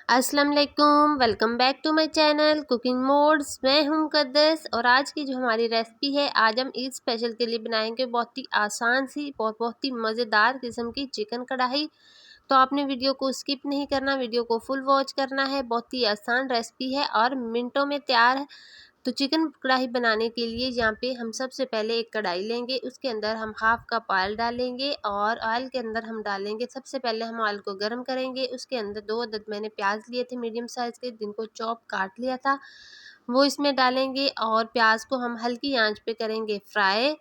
अस्सलाम वालेकुम, welcome back to my channel cooking modes. मैं हूं मुक़द्दस और आज की जो हमारी रेसिपी है, आज हम ईद स्पेशल के लिए बनाएंगे बहुत ही आसान सी बहुत ही मज़ेदार किस्म की चिकन कढ़ाई। तो आपने वीडियो को स्किप नहीं करना, वीडियो को फुल वॉच करना है। बहुत ही आसान रेसिपी है और मिनटों में तैयार है। तो चिकन कढ़ाई बनाने के लिए यहाँ पे हम सबसे पहले एक कढ़ाई लेंगे, उसके अंदर हम हाफ कप ऑयल डालेंगे और ऑयल के अंदर हम डालेंगे, सबसे पहले हम ऑयल को गर्म करेंगे। उसके अंदर 2 अदद मैंने प्याज लिए थे मीडियम साइज़ के, जिनको चॉप काट लिया था, वो इसमें डालेंगे और प्याज को हम हल्की आंच पे करेंगे फ्राई।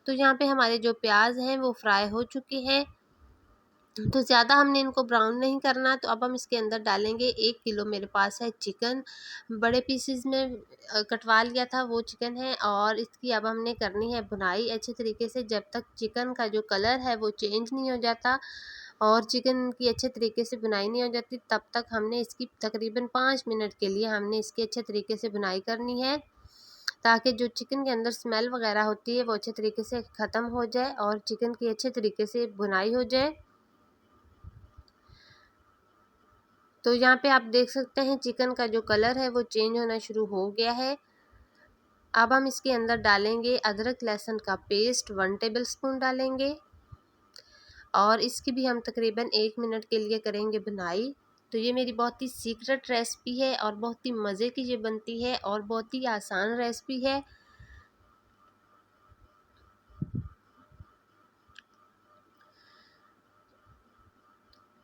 तो यहाँ पे हमारे जो प्याज हैं वो फ्राई हो चुके हैं, तो ज़्यादा हमने इनको ब्राउन नहीं करना। तो अब हम इसके अंदर डालेंगे 1 किलो मेरे पास है चिकन, बड़े पीसेस में कटवा लिया था वो चिकन है। और इसकी अब हमने करनी है भुनाई अच्छे तरीके से, जब तक चिकन का जो कलर है वो चेंज नहीं हो जाता और चिकन की अच्छे तरीके से भुनाई नहीं हो जाती, तब तक हमने इसकी तकरीबन 5 मिनट के लिए हमने इसकी अच्छे तरीके से भुनाई करनी है, ताकि जो चिकन के अंदर स्मेल वगैरह होती है वो अच्छे तरीके से ख़त्म हो जाए और चिकन की अच्छे तरीके से भुनाई हो जाए। तो यहाँ पे आप देख सकते हैं चिकन का जो कलर है वो चेंज होना शुरू हो गया है। अब हम इसके अंदर डालेंगे अदरक लहसुन का पेस्ट 1 टेबलस्पून डालेंगे और इसकी भी हम तकरीबन 1 मिनट के लिए करेंगे भुनाई। तो ये मेरी बहुत ही सीक्रेट रेसिपी है और बहुत ही मज़े की ये बनती है और बहुत ही आसान रेसिपी है।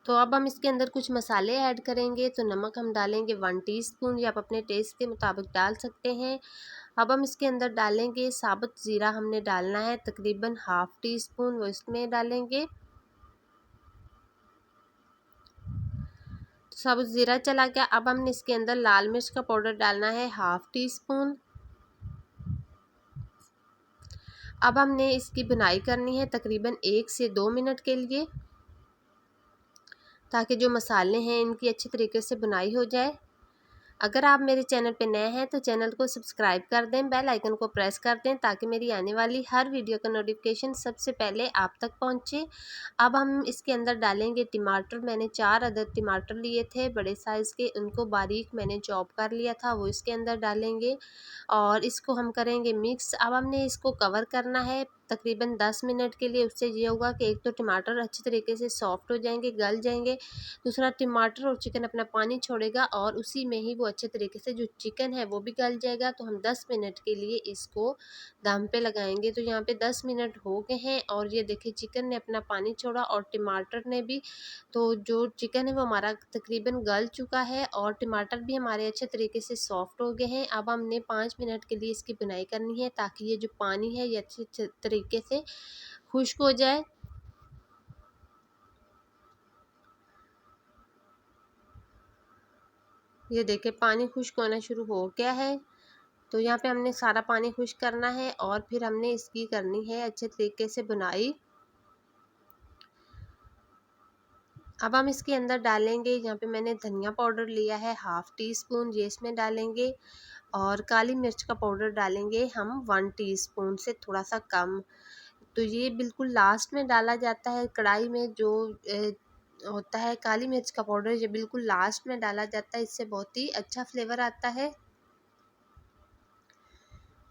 तो अब हम इसके अंदर कुछ मसाले ऐड करेंगे। तो नमक हम डालेंगे 1 टीस्पून, या आप अपने टेस्ट के मुताबिक डाल सकते हैं। अब हम इसके अंदर डालेंगे साबुत ज़ीरा, हमने डालना है तकरीबन हाफ़ टी स्पून, वो इसमें डालेंगे। तो साबुत ज़ीरा चला गया। अब हमने इसके अंदर लाल मिर्च का पाउडर डालना है हाफ़ टी स्पून। अब हमने इसकी भुनाई करनी है तकरीबन 1 से 2 मिनट के लिए, ताकि जो मसाले हैं इनकी अच्छी तरीके से भुनाई हो जाए। अगर आप मेरे चैनल पे नए हैं तो चैनल को सब्सक्राइब कर दें, बेल आइकन को प्रेस कर दें, ताकि मेरी आने वाली हर वीडियो का नोटिफिकेशन सबसे पहले आप तक पहुंचे। अब हम इसके अंदर डालेंगे टमाटर। मैंने 4 अदद टमाटर लिए थे बड़े साइज़ के, उनको बारीक मैंने चॉप कर लिया था, वो इसके अंदर डालेंगे और इसको हम करेंगे मिक्स। अब हमने इसको कवर करना है तकरीबन 10 मिनट के लिए। उससे ये होगा कि एक तो टमाटर अच्छी तरीके से सॉफ्ट हो जाएंगे, गल जाएंगे, दूसरा टमाटर और चिकन अपना पानी छोड़ेगा और उसी में ही वो अच्छे तरीके से जो चिकन है वो भी गल जाएगा। तो हम 10 मिनट के लिए इसको दम पे लगाएंगे। तो यहाँ पे 10 मिनट हो गए हैं और ये देखिए चिकन ने अपना पानी छोड़ा और टमाटर ने भी। तो जो चिकन है वो हमारा तकरीबन गल चुका है और टमाटर भी हमारे अच्छे तरीके से सॉफ्ट हो गए हैं। अब हमने 5 मिनट के लिए इसकी बुनाई करनी है, ताकि ये जो पानी है ये अच्छे तरीके से खुश्क हो जाए। ये देखिए पानी खुश्क होना शुरू हो गया है। तो यहाँ पे हमने सारा पानी खुश्क करना है और फिर हमने इसकी करनी है अच्छे तरीके से बुनाई। अब हम इसके अंदर डालेंगे, यहाँ पे मैंने धनिया पाउडर लिया है हाफ़ टी स्पून, ये इसमें डालेंगे और काली मिर्च का पाउडर डालेंगे हम 1 टीस्पून से थोड़ा सा कम। तो ये बिल्कुल लास्ट में डाला जाता है कढ़ाई में। जो होता है काली मिर्च का पाउडर, ये बिल्कुल लास्ट में डाला जाता है, इससे बहुत ही अच्छा फ्लेवर आता है।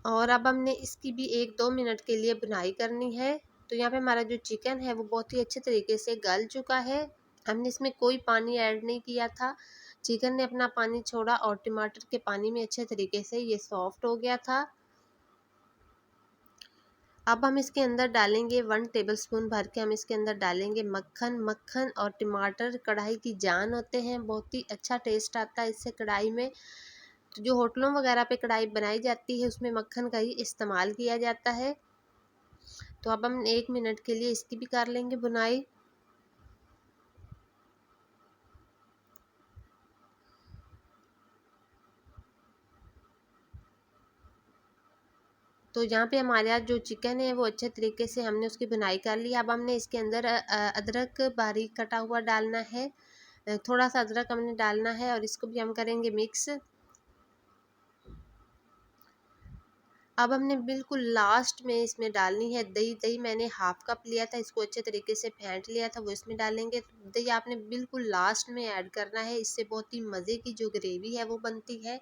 और अब हमने इसकी भी 1-2 मिनट के लिए बुनाई करनी है। तो यहाँ पे हमारा जो चिकन है वो बहुत ही अच्छे तरीके से गल चुका है, हमने इसमें कोई पानी ऐड नहीं किया था। चिकन ने अपना पानी छोड़ा और टमाटर के पानी में अच्छे तरीके से ये सॉफ्ट हो गया था। अब हम इसके अंदर डालेंगे 1 टेबलस्पून भर के, हम इसके अंदर डालेंगे मक्खन। मक्खन और टमाटर कढ़ाई की जान होते हैं, बहुत ही अच्छा टेस्ट आता है इससे कढ़ाई में। तो जो होटलों वगैरह पे कढ़ाई बनाई जाती है उसमें मक्खन का ही इस्तेमाल किया जाता है। तो अब हम 1 मिनट के लिए इसकी भी कर लेंगे बुनाई। तो यहाँ पे हमारे यहाँ जो चिकन है वो अच्छे तरीके से हमने उसकी बुनाई कर ली। अब हमने इसके अंदर अदरक बारीक कटा हुआ डालना है, थोड़ा सा अदरक हमने डालना है और इसको भी हम करेंगे मिक्स। अब हमने बिल्कुल लास्ट में इसमें डालनी है दही। दही मैंने हाफ कप लिया था, इसको अच्छे तरीके से फेंट लिया था, वो इसमें डालेंगे। दही आपने बिल्कुल लास्ट में ऐड करना है, इससे बहुत ही मज़े की जो ग्रेवी है वो बनती है।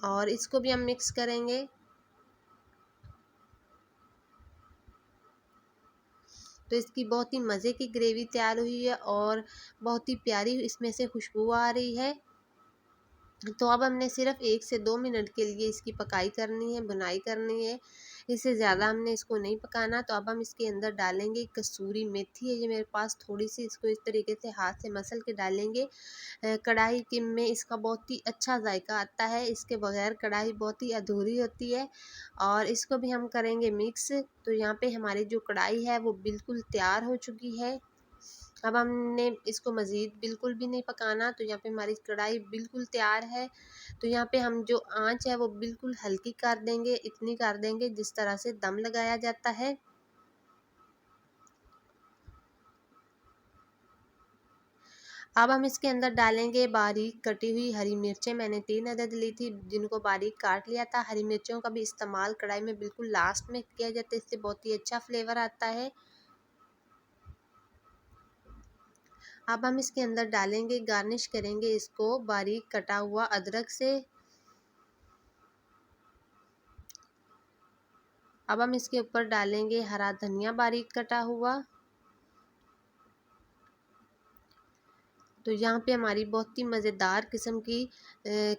और इसको भी हम मिक्स करेंगे। तो इसकी बहुत ही मज़े की ग्रेवी तैयार हुई है और बहुत ही प्यारी इसमें से खुशबू आ रही है। तो अब हमने सिर्फ 1 से 2 मिनट के लिए इसकी पकाई करनी है, भुनाई करनी है। इससे ज़्यादा हमने इसको नहीं पकाना। तो अब हम इसके अंदर डालेंगे कसूरी मेथी है ये मेरे पास थोड़ी सी, इसको इस तरीके से हाथ से मसल के डालेंगे। कढ़ाई के में इसका बहुत ही अच्छा जायका आता है, इसके बगैर कढ़ाई बहुत ही अधूरी होती है। और इसको भी हम करेंगे मिक्स। तो यहाँ पे हमारी जो कढ़ाई है वो बिल्कुल तैयार हो चुकी है। अब हमने इसको मज़ीद बिल्कुल भी नहीं पकाना। तो यहाँ पे हमारी कढ़ाई बिल्कुल तैयार है। तो यहाँ पे हम जो आंच है वो बिल्कुल हल्की कर देंगे, इतनी कर देंगे जिस तरह से दम लगाया जाता है। अब हम इसके अंदर डालेंगे बारीक कटी हुई हरी मिर्चें। मैंने 3 अदद ली थी, जिनको बारीक काट लिया था। हरी मिर्चों का भी इस्तेमाल कढ़ाई में बिल्कुल लास्ट में किया जाता है, इससे बहुत ही अच्छा फ्लेवर आता है। अब हम इसके अंदर डालेंगे, गार्निश करेंगे इसको बारीक कटा हुआ अदरक से। अब हम इसके ऊपर डालेंगे हरा धनिया बारीक कटा हुआ। तो यहाँ पे हमारी बहुत ही मज़ेदार किस्म की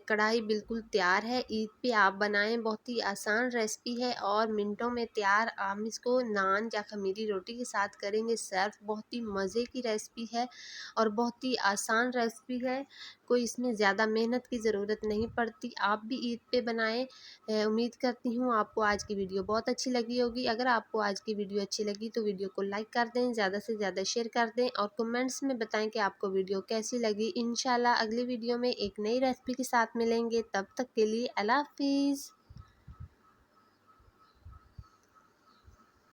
कढ़ाई बिल्कुल तैयार है। ईद पे आप बनाएं, बहुत ही आसान रेसिपी है और मिनटों में तैयार। हम इसको नान या खमीरी रोटी के साथ करेंगे सर्व। बहुत ही मज़े की रेसिपी है और बहुत ही आसान रेसिपी है, कोई इसमें ज़्यादा मेहनत की ज़रूरत नहीं पड़ती। आप भी ईद पे बनाएं। उम्मीद करती हूँ आपको आज की वीडियो बहुत अच्छी लगी होगी। अगर आपको आज की वीडियो अच्छी लगी तो वीडियो को लाइक कर दें, ज़्यादा से ज़्यादा शेयर कर दें और कमेंट्स में बताएं कि आपको वीडियो कैसी लगी। इंशाल्लाह अगली वीडियो में एक नई रेसिपी के साथ मिलेंगे, तब तक के लिए अल्लाह हाफिज़।